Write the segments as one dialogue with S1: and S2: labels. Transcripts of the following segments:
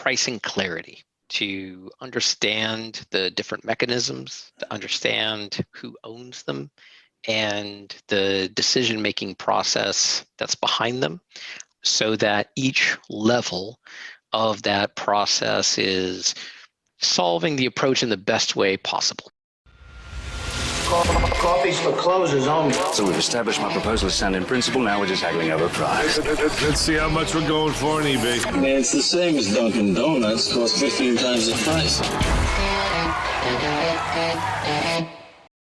S1: pricing clarity, to understand the different mechanisms, to understand who owns them, and the decision-making process that's behind them, so that each level of that process is solving the approach in the best way possible.
S2: Coffee's for closers only.
S3: So we've established my proposal is sound in principle. Now we're just haggling over price.
S4: Let's see how much we're going for on eBay.
S2: Man, it's the same as Dunkin' Donuts. Costs 15 times the price.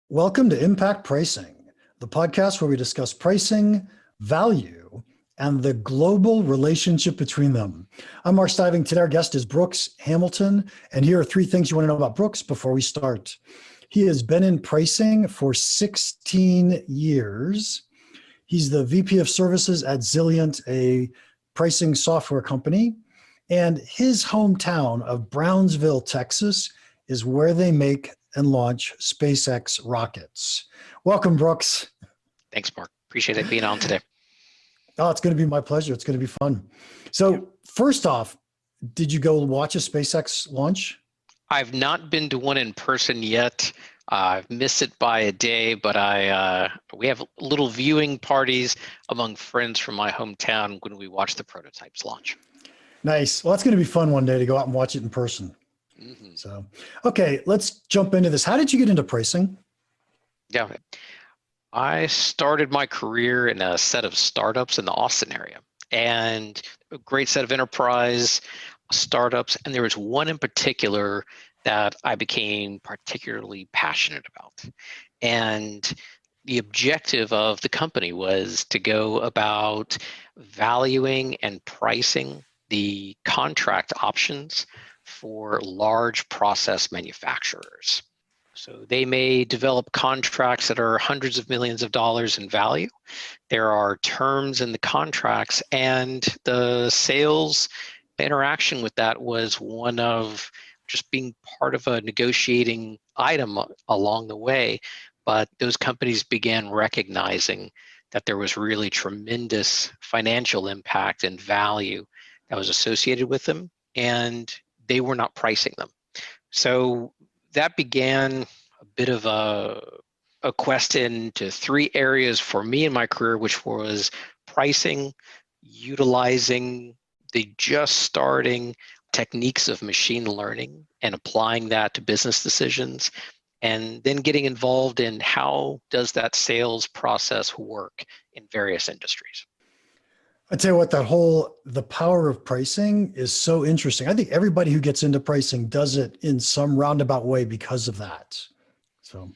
S5: Welcome to Impact Pricing, the podcast where we discuss pricing, value, and the global relationship between them. I'm Mark Stiving. Today our guest is Brooks Hamilton, and here are 3 things you want to know about Brooks before we start. He has been in pricing for 16 years. He's the VP of Services at Zilliant, a pricing software company. And his hometown of Brownsville, Texas, is where they make and launch SpaceX rockets. Welcome, Brooks.
S1: Thanks, Mark. Appreciate it being on today.
S5: Oh, it's going to be my pleasure. It's going to be fun. So first off, did you go watch a SpaceX launch?
S1: I've not been to one in person yet. I've missed it by a day, but we have little viewing parties among friends from my hometown when we watch the prototypes launch.
S5: Nice. Well, that's going to be fun one day to go out and watch it in person. Mm-hmm. So, okay, let's jump into this. How did you get into pricing?
S1: Yeah, I started my career in a set of startups in the Austin area, and a great set of enterprise startups, and there was one in particular that I became particularly passionate about. And the objective of the company was to go about valuing and pricing the contract options for large process manufacturers. So they may develop contracts that are hundreds of millions of dollars in value. There are terms in the contracts, and the sales interaction with that was one of just being part of a negotiating item along the way. But those companies began recognizing that there was really tremendous financial impact and value that was associated with them, and they were not pricing them. So that began a bit of a quest into 3 areas for me in my career, which was pricing, utilizing the just starting techniques of machine learning and applying that to business decisions, and then getting involved in how does that sales process work in various industries.
S5: I tell you what, the power of pricing is so interesting. I think everybody who gets into pricing does it in some roundabout way because of that. So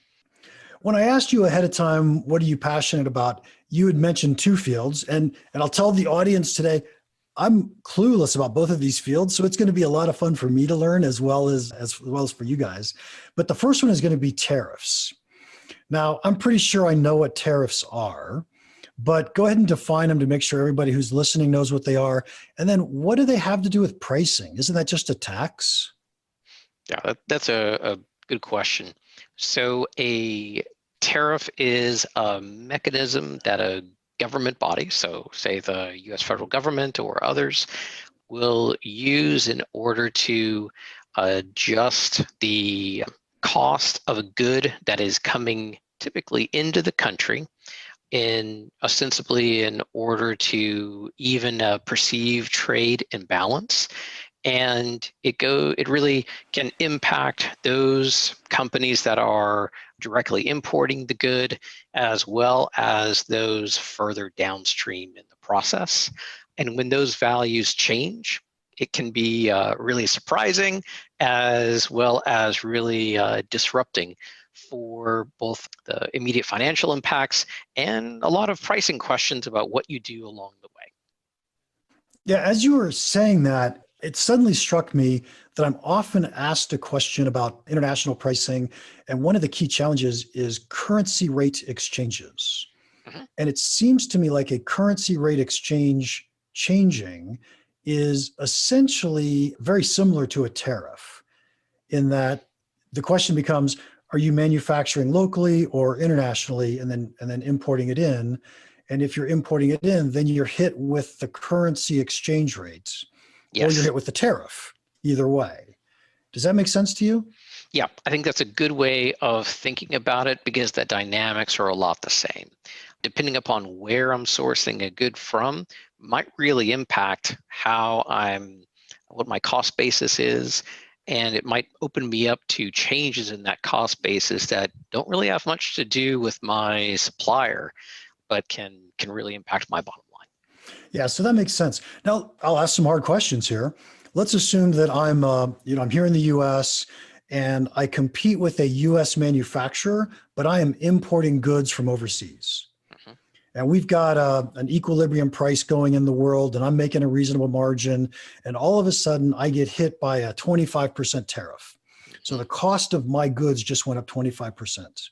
S5: when I asked you ahead of time, what are you passionate about? You had mentioned 2 fields, and I'll tell the audience today, I'm clueless about both of these fields, so it's going to be a lot of fun for me to learn as well as for you guys. But the first one is going to be tariffs. Now, I'm pretty sure I know what tariffs are, but go ahead and define them to make sure everybody who's listening knows what they are. And then what do they have to do with pricing? Isn't that just a tax?
S1: Yeah, that's a good question. So a tariff is a mechanism that a government body, so say the US federal government or others, will use in order to adjust the cost of a good that is coming typically into the country ostensibly in order to even perceive trade imbalance. And it really can impact those companies that are directly importing the good, as well as those further downstream in the process. And when those values change, it can be really surprising, as well as really disrupting for both the immediate financial impacts and a lot of pricing questions about what you do along the way.
S5: Yeah, as you were saying that, it suddenly struck me that I'm often asked a question about international pricing, and one of the key challenges is currency rate exchanges. Mm-hmm. And it seems to me like a currency rate exchange changing is essentially very similar to a tariff, in that the question becomes, are you manufacturing locally or internationally, and then importing it in? And if you're importing it in, then you're hit with the currency exchange rates. Yes. Or you're hit with the tariff. either way. Does that make sense to you?
S1: Yeah, I think that's a good way of thinking about it because the dynamics are a lot the same. Depending upon where I'm sourcing a good from, might really impact what my cost basis is, and it might open me up to changes in that cost basis that don't really have much to do with my supplier, but can really impact my bottom line.
S5: Yeah, so that makes sense. Now, I'll ask some hard questions here. Let's assume that I'm here in the US and I compete with a US manufacturer, but I am importing goods from overseas.
S1: Mhm.
S5: And we've got an equilibrium price going in the world, and I'm making a reasonable margin. And all of a sudden, I get hit by a 25% tariff. So the
S1: Mhm.
S5: cost of my goods just went up 25%.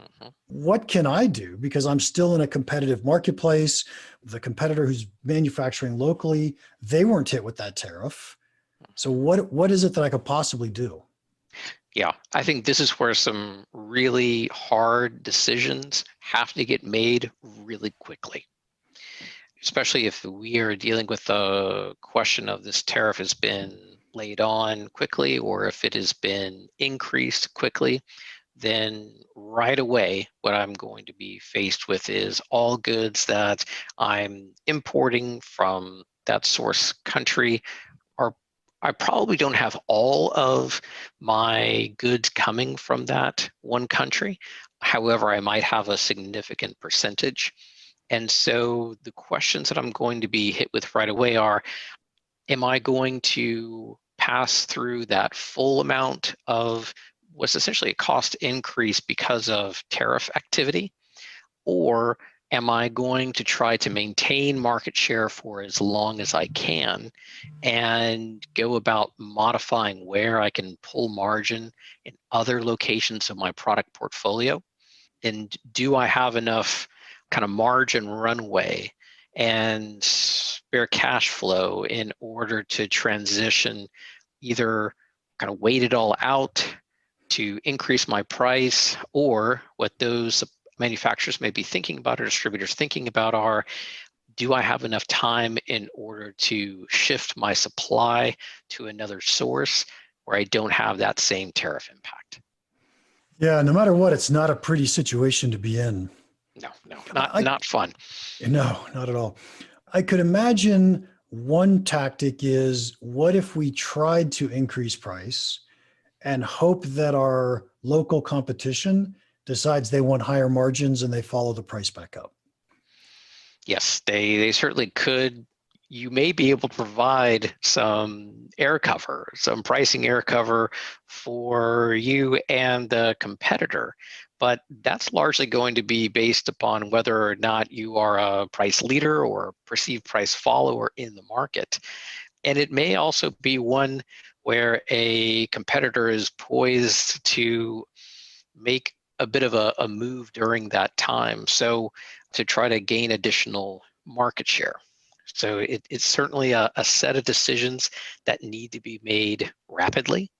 S1: Mhm.
S5: What can I do? Because I'm still in a competitive marketplace. The competitor who's manufacturing locally, they weren't hit with that tariff. So
S1: Mhm.
S5: what is it that I could possibly do?
S1: Yeah, I think this is where some really hard decisions have to get made really quickly, especially if we are dealing with the question of this tariff has been laid on quickly or if it has been increased quickly. Then right away, what I'm going to be faced with is all goods that I'm importing from that source country are I probably don't have all of my goods coming from that one country. However, I might have a significant percentage. And so the questions that I'm going to be hit with right away are, am I going to pass through that full amount of what's essentially a cost increase because of tariff activity? Or am I going to try to maintain market share for as long as I can and go about modifying where I can pull margin in other locations of my product portfolio? And do I have enough kind of margin runway and spare cash flow in order to transition, either kind of wait it all out to increase my price, or what those manufacturers may be thinking about or distributors thinking about are, do I have enough time in order to shift my supply to another source where I don't have that same tariff impact?
S5: Yeah, no matter what, it's not a pretty situation to be in.
S1: No, no,
S5: I,
S1: not fun.
S5: no, not at all. I could imagine one tactic is, what if we tried to increase price and hope that our local competition decides they want higher margins and they follow the price back up?
S1: Yes, they certainly could. You may be able to provide some air cover, some pricing air cover for you and the competitor, but that's largely going to be based upon whether or not you are a price leader or perceived price follower in the market. And it may also be one where a competitor is poised to make a bit of a move during that time. So to try to gain additional market share. So it's certainly a set of decisions that need to be made rapidly.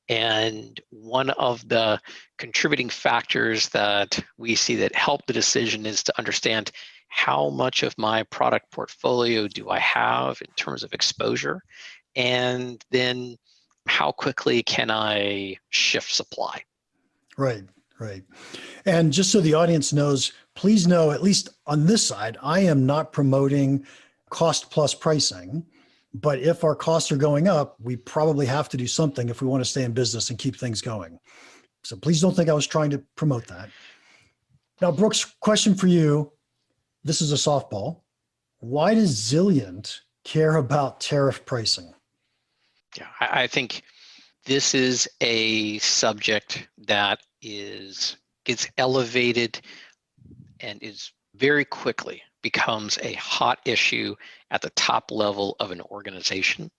S1: And one of the contributing factors that we see that help the decision is to understand, how much of my product portfolio do I have in terms of exposure? And then how quickly can I shift supply?
S5: Right, right. And just so the audience knows, please know, at least on this side, I am not promoting cost plus pricing. But if our costs are going up, we probably have to do something if we want to stay in business and keep things going. So please don't think I was trying to promote that. Now, Brooks, question for you. This is a softball. Why does Zilliant care about tariff pricing?
S1: Yeah, I think this is a subject that gets elevated and is very quickly becomes a hot issue at the top level of an organization.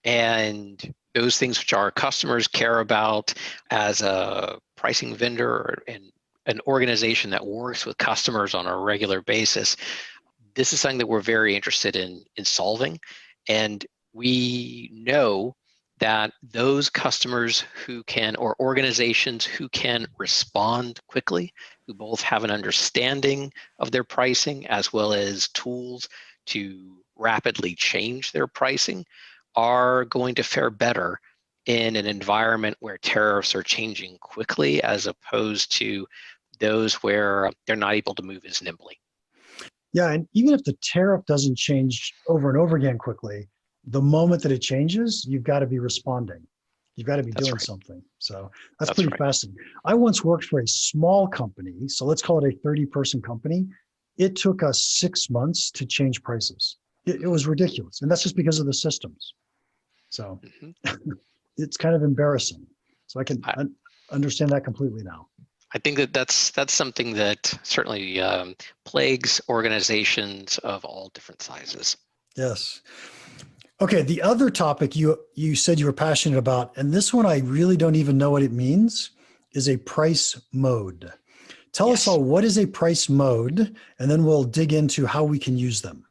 S1: And those things which our customers care about as a pricing vendor and an organization that works with customers on a regular basis, this is something that we're very interested in solving. And we know that those customers who can, or organizations who can respond quickly, who both have an understanding of their pricing as well as tools to rapidly change their pricing, are going to fare better in an environment where tariffs are changing quickly as opposed to those where they're not able to move as nimbly.
S5: Yeah, and even if the tariff doesn't change over and over again quickly, the moment that it changes, you've got to be responding. You've got to be
S1: That's
S5: doing
S1: right.
S5: something. So that's
S1: That's
S5: pretty
S1: right.
S5: fascinating. I once worked for a small company, so let's call it a 30-person company. It took us 6 months to change prices. It was ridiculous. And that's just because of the systems. So
S1: Mhm.
S5: it's kind of embarrassing. So I can
S1: I,
S5: understand that completely now.
S1: I think that's something that certainly plagues organizations of all different sizes.
S5: Yes. Okay, the other topic you said you were passionate about, and this one I really don't even know what it means, is a price mode. Tell us
S1: Yes.
S5: all, what is a price mode, and then we'll dig into how we can use them.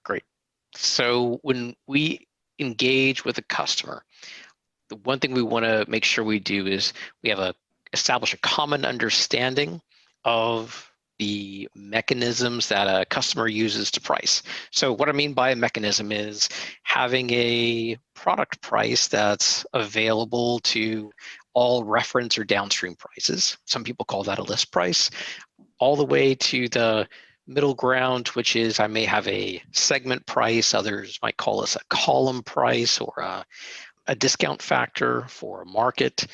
S1: Great. So when we engage with a customer, the one thing we want to make sure we do is we have establish a common understanding of the mechanisms that a customer uses to price. So what I mean by a mechanism is having a product price that's available to all reference or downstream prices. Some people call that a list price, all the way to the middle ground, which is I may have a segment price. Others might call this a column price or a discount factor for a market,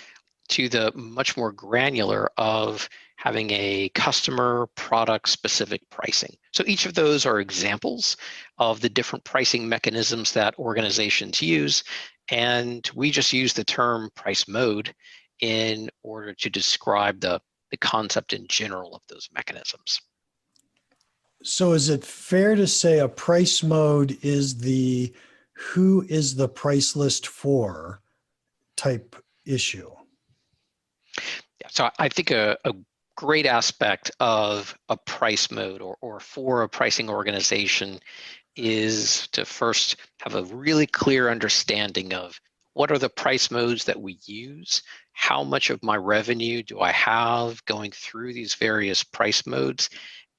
S1: to the much more granular of having a customer product specific pricing. So each of those are examples of the different pricing mechanisms that organizations use. And we just use the term price mode in order to describe the concept in general of those mechanisms.
S5: So is it fair to say a price mode is the who is the price list for type issue?
S1: Yeah, so I think a great aspect of a price mode or for a pricing organization is to first have a really clear understanding of what are the price modes that we use, how much of my revenue do I have going through these various price modes,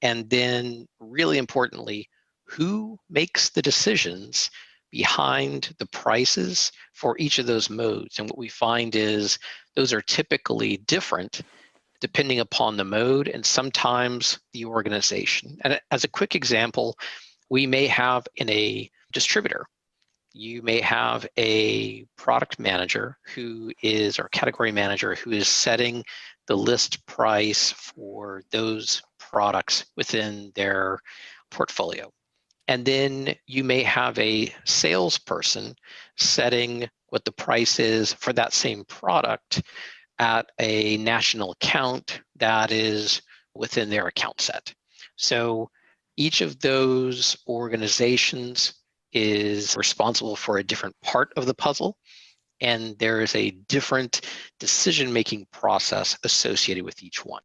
S1: and then really importantly, who makes the decisions behind the prices for each of those modes. And what we find is those are typically different depending upon the mode and sometimes the organization. And as a quick example, we may have in a distributor, you may have a product manager who is, or category manager who is setting the list price for those products within their portfolio. And then you may have a salesperson setting what the price is for that same product at a national account that is within their account set. So each of those organizations is responsible for a different part of the puzzle, and there is a different decision-making process associated with each one.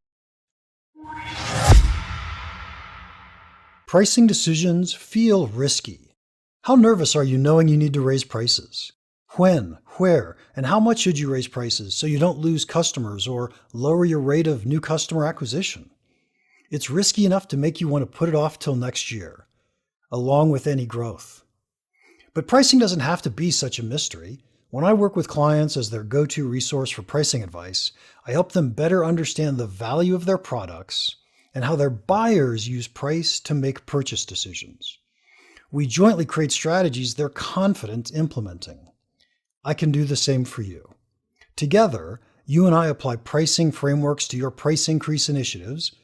S5: Pricing decisions feel risky. How nervous are you knowing you need to raise prices? When, where, and how much should you raise prices so you don't lose customers or lower your rate of new customer acquisition? It's risky enough to make you want to put it off till next year, along with any growth. But pricing doesn't have to be such a mystery. When I work with clients as their go-to resource for pricing advice, I help them better understand the value of their products and how their buyers use price to make purchase decisions. We jointly create strategies they're confident implementing. I can do the same for you. Together, you and I apply pricing frameworks to your price increase initiatives,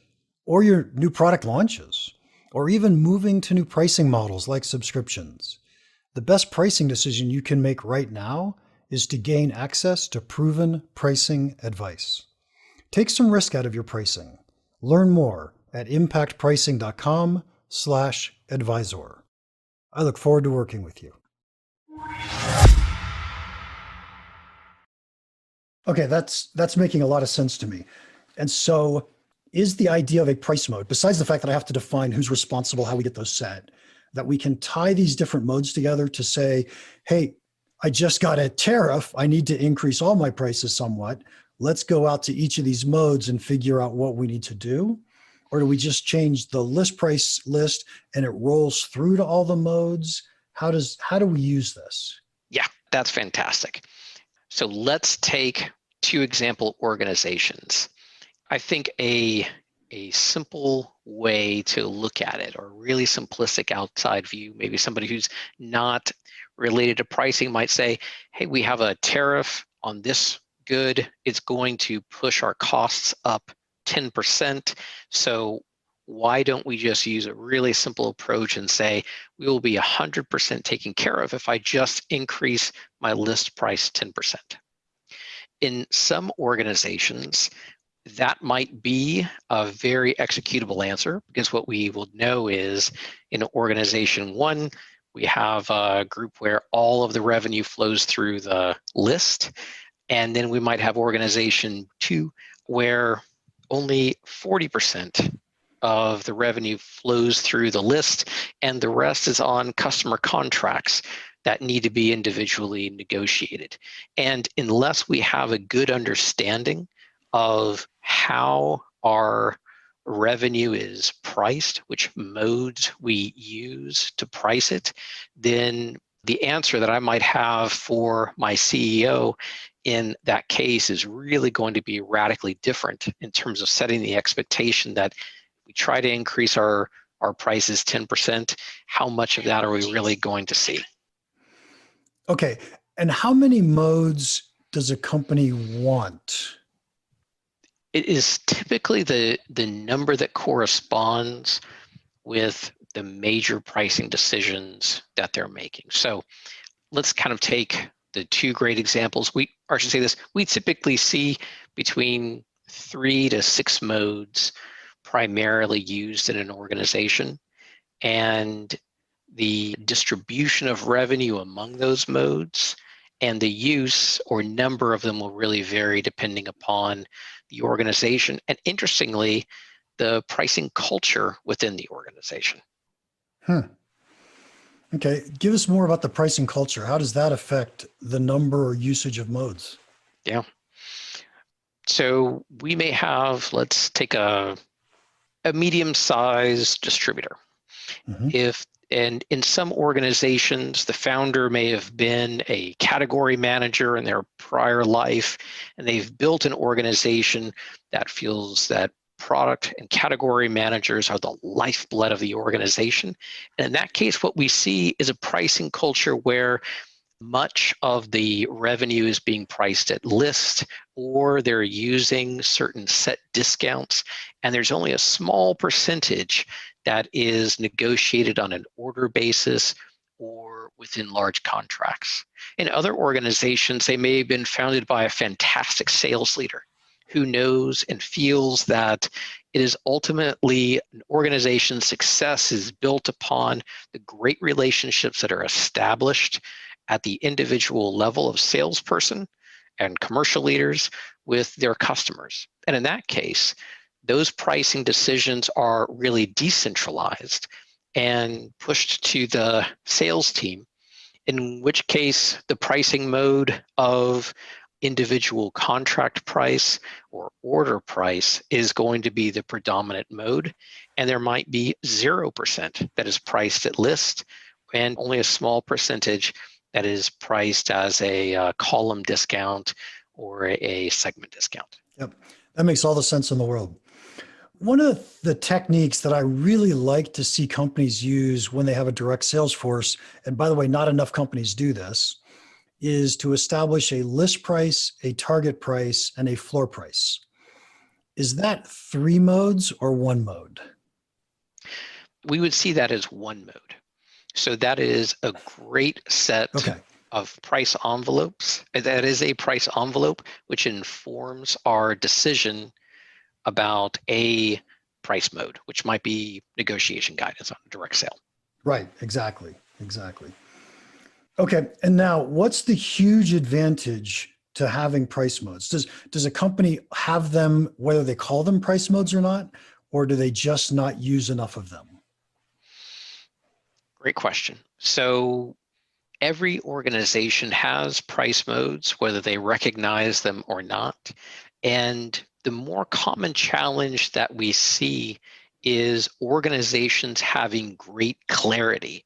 S5: or your new product launches, or even moving to new pricing models like subscriptions. The best pricing decision you can make right now is to gain access to proven pricing advice. Take some risk out of your pricing. Learn more at impactpricing.com/advisor. I look forward to working with you. Okay, that's making a lot of sense to me. And so is the idea of a price mode, besides the fact that I have to define who's responsible, how we get those set, that we can tie these different modes together to say, hey, I just got a tariff. I need to increase all my prices somewhat. Let's go out to each of these modes and figure out what we need to do. Or do we just change the list price list and it rolls through to all the modes? How do we use this?
S1: That's fantastic. So let's take two example organizations. I think a simple way to look at it, or a really simplistic outside view, maybe somebody who's not related to pricing might say, hey, we have a tariff on this good. It's going to push our costs up 10%. So why don't we just use a really simple approach and say, we will be 100% taken care of if I just increase my list price 10%. In some organizations, that might be a very executable answer, because what we will know is in organization one, we have a group where all of the revenue flows through the list. And then we might have organization two where only 40% of the revenue flows through the list, and the rest is on customer contracts that need to be individually negotiated. And unless we have a good understanding of how our revenue is priced, which modes we use to price it, then the answer that I might have for my CEO in that case is really going to be radically different in terms of setting the expectation that we try to increase our prices 10%. How much of that are we really going to see?
S5: Okay. And how many modes does a company want?
S1: It is typically the number that corresponds with the major pricing decisions that they're making. So let's kind of take the two great examples. We typically see between 3 to 6 modes primarily used in an organization, and the distribution of revenue among those modes and the use or number of them will really vary depending upon the organization, and interestingly, the pricing culture within the organization.
S5: Okay. Give us more about the pricing culture. How does that affect the number or usage of modes?
S1: Yeah. So we may have, let's take a medium-sized distributor. And in some organizations, the founder may have been a category manager in their prior life, and they've built an organization that feels that product and category managers are the lifeblood of the organization. And in that case, what we see is a pricing culture where much of the revenue is being priced at list, or they're using certain set discounts, and there's only a small percentage that is negotiated on an order basis or within large contracts. In other organizations, they may have been founded by a fantastic sales leader who knows and feels that it is ultimately an organization's success is built upon the great relationships that are established at the individual level of salesperson and commercial leaders with their customers. And in that case, those pricing decisions are really decentralized and pushed to the sales team, in which case the pricing mode of individual contract price or order price is going to be the predominant mode. And there might be 0% that is priced at list and only a small percentage that is priced as a column discount or a segment discount.
S5: Yep. That makes all the sense in the world. One of the techniques that I really like to see companies use when they have a direct sales force, and by the way, not enough companies do this, is to establish a list price, a target price, and a floor price. Is that 3 modes or 1 mode?
S1: We would see that as 1 mode. So that is a great set of price envelopes. That is a price envelope which informs our decision about a price mode, which might be negotiation guidance on direct sale.
S5: Right, exactly. Okay, and now what's the huge advantage to having price modes? Does a company have them whether they call them price modes or not, or do they just not use enough of them?
S1: Great question. So every organization has price modes, whether they recognize them or not. And the more common challenge that we see is organizations having great clarity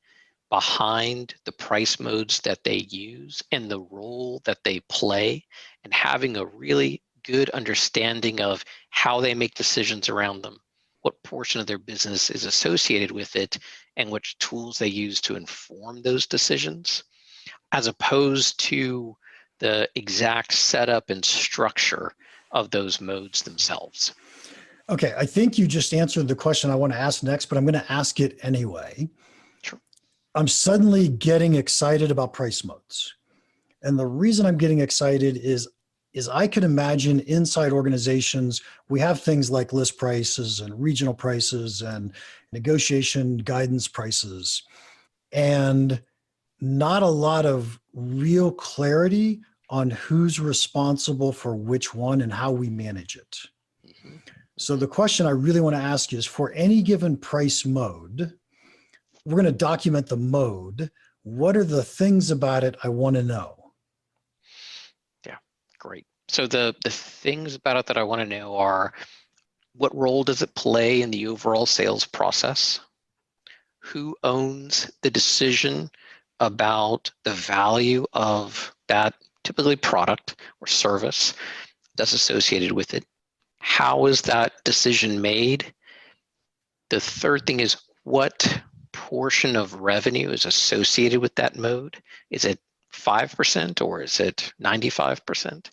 S1: behind the price modes that they use and the role that they play, and having a really good understanding of how they make decisions around them, what portion of their business is associated with it, and which tools they use to inform those decisions, as opposed to the exact setup and structure of those modes themselves.
S5: Okay, I think you just answered the question I want to ask next, but I'm going to ask it anyway.
S1: Sure.
S5: I'm suddenly getting excited about price modes. And the reason I'm getting excited is I could imagine inside organizations, we have things like list prices and regional prices and negotiation guidance prices, and not a lot of real clarity on who's responsible for which one and how we manage it.
S1: Mm-hmm.
S5: So the question I really want to ask you is, for any given price mode, we're going to document the mode. What are the things about it I want to know?
S1: Yeah, great. So the things about it that I want to know are, what role does it play in the overall sales process? Who owns the decision about the value of that typically product or service that's associated with it? How is that decision made? The third thing is, what portion of revenue is associated with that mode? Is it 5% or is it 95%?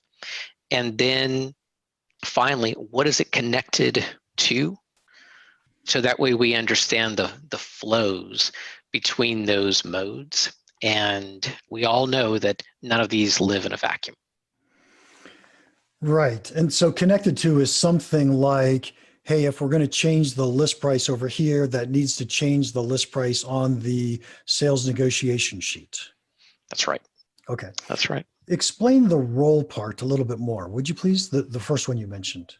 S1: And then finally, what is it connected to? So that way we understand the flows between those modes. And we all know that none of these live in a vacuum.
S5: Right. And so connected to is something like, hey, if we're going to change the list price over here, that needs to change the list price on the sales negotiation sheet.
S1: That's right.
S5: Okay.
S1: That's right.
S5: Explain the role part a little bit more, would you please? The first one you mentioned.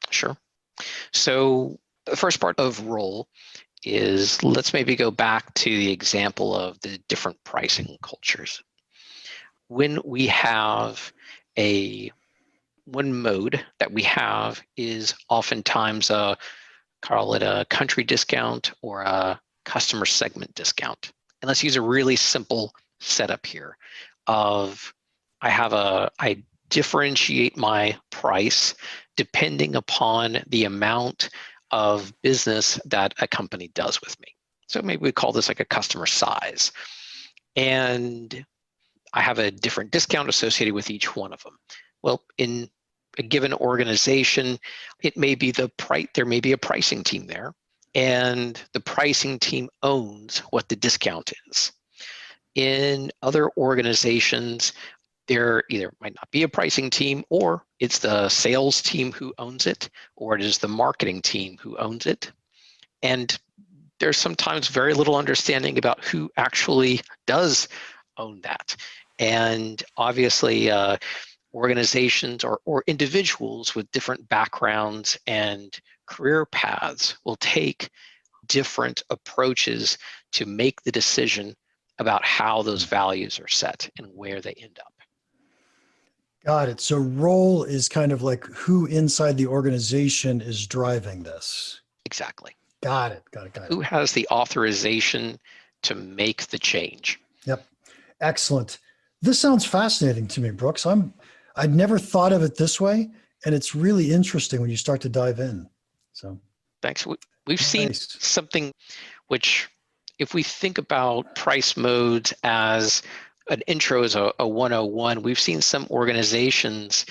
S1: Sure. So the first part of role is, let's maybe go back to the example of the different pricing cultures. When we have one mode that we have is oftentimes call it a country discount or a customer segment discount. And let's use a really simple setup here of, I differentiate my price depending upon the amount of business that a company does with me. So maybe we call this like a customer size. And I have a different discount associated with each one of them. Well, in a given organization, it may be there may be a pricing team there, and the pricing team owns what the discount is. In other organizations, there either might not be a pricing team, or it's the sales team who owns it, or it is the marketing team who owns it. And there's sometimes very little understanding about who actually does own that. And obviously, organizations or individuals with different backgrounds and career paths will take different approaches to make the decision about how those values are set and where they end up.
S5: Got it. So role is kind of like who inside the organization is driving this.
S1: Exactly.
S5: Got it.
S1: Who has the authorization to make the change?
S5: Yep. Excellent. This sounds fascinating to me, Brooks. I'd never thought of it this way, and it's really interesting when you start to dive in. So
S1: thanks. We've seen
S5: nice.
S1: something which, if we think about price modes as an intro as a 101, we've seen some organizations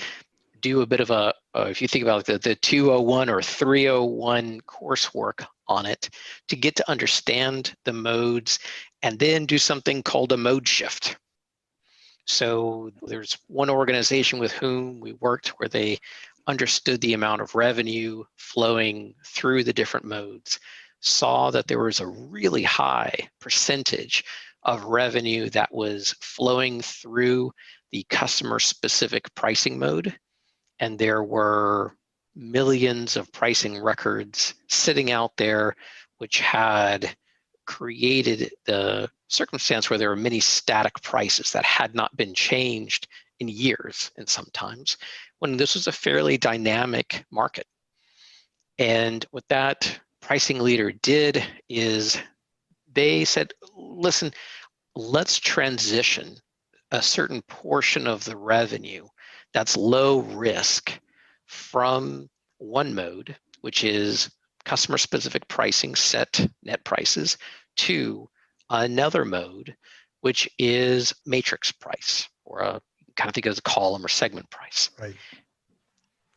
S1: do a bit of if you think about the 201 or 301 coursework on it, to get to understand the modes and then do something called a mode shift. So there's one organization with whom we worked where they understood the amount of revenue flowing through the different modes, saw that there was a really high percentage of revenue that was flowing through the customer-specific pricing mode, and there were millions of pricing records sitting out there which had created the circumstance where there were many static prices that had not been changed in years, and sometimes, when this was a fairly dynamic market. And what that pricing leader did is they said, listen, let's transition a certain portion of the revenue that's low risk from one mode, which is customer specific pricing, set net prices, to another mode, which is matrix price, or a kind of think of as a column or segment price.
S5: Right.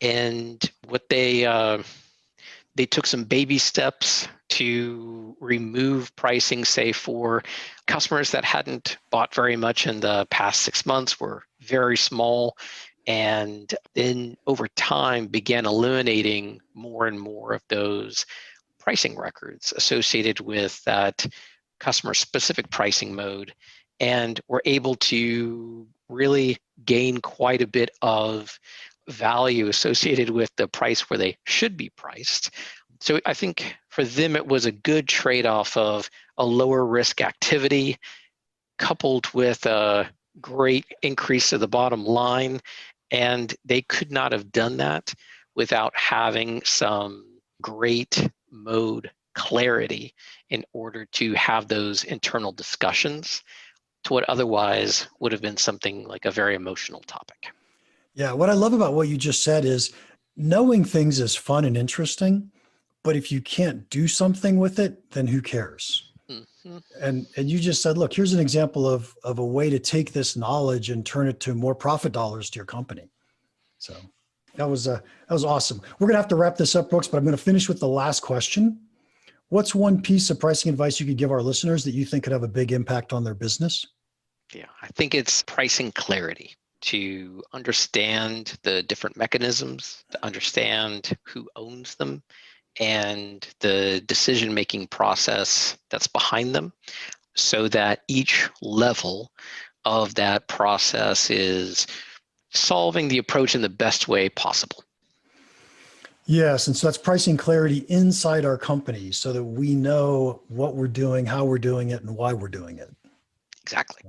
S1: And what they took some baby steps to remove pricing, say for customers that hadn't bought very much in the past 6 months, were very small, and then over time began eliminating more and more of those pricing records associated with that customer specific pricing mode, and were able to really gain quite a bit of value associated with the price where they should be priced. So I think for them, it was a good trade-off of a lower risk activity coupled with a great increase to the bottom line. And they could not have done that without having some great mode clarity in order to have those internal discussions to what otherwise would have been something like a very emotional topic.
S5: Yeah. What I love about what you just said is knowing things is fun and interesting, but if you can't do something with it, then who cares?
S1: Mm-hmm.
S5: And you just said, look, here's an example of a way to take this knowledge and turn it to more profit dollars to your company. So that was awesome. We're gonna have to wrap this up, Brooks, but I'm gonna finish with the last question. What's one piece of pricing advice you could give our listeners that you think could have a big impact on their business?
S1: Yeah, I think it's pricing clarity, to understand the different mechanisms, to understand who owns them, and the decision-making process that's behind them, so that each level of that process is solving the approach in the best way possible.
S5: Yes. And so that's pricing clarity inside our company so that we know what we're doing, how we're doing it, and why we're doing it.
S1: Exactly.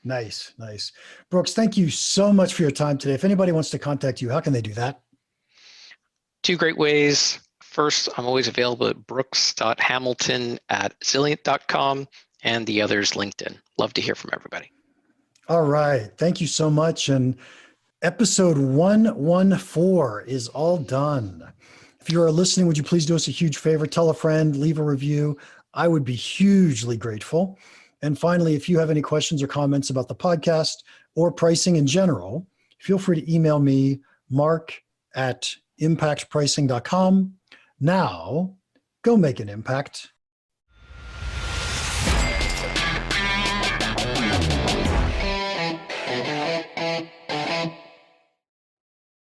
S5: Nice, nice. Brooks, thank you so much for your time today. If anybody wants to contact you, how can they do that?
S1: Two great ways. First, I'm always available at brooks.hamilton@zilliant.com, and the other is LinkedIn. Love to hear from everybody.
S5: All right. Thank you so much. And episode 114 is all done. If you are listening, would you please do us a huge favor? Tell a friend, leave a review. I would be hugely grateful. And finally, if you have any questions or comments about the podcast or pricing in general, feel free to email me, mark@impactpricing.com. Now, go make an impact.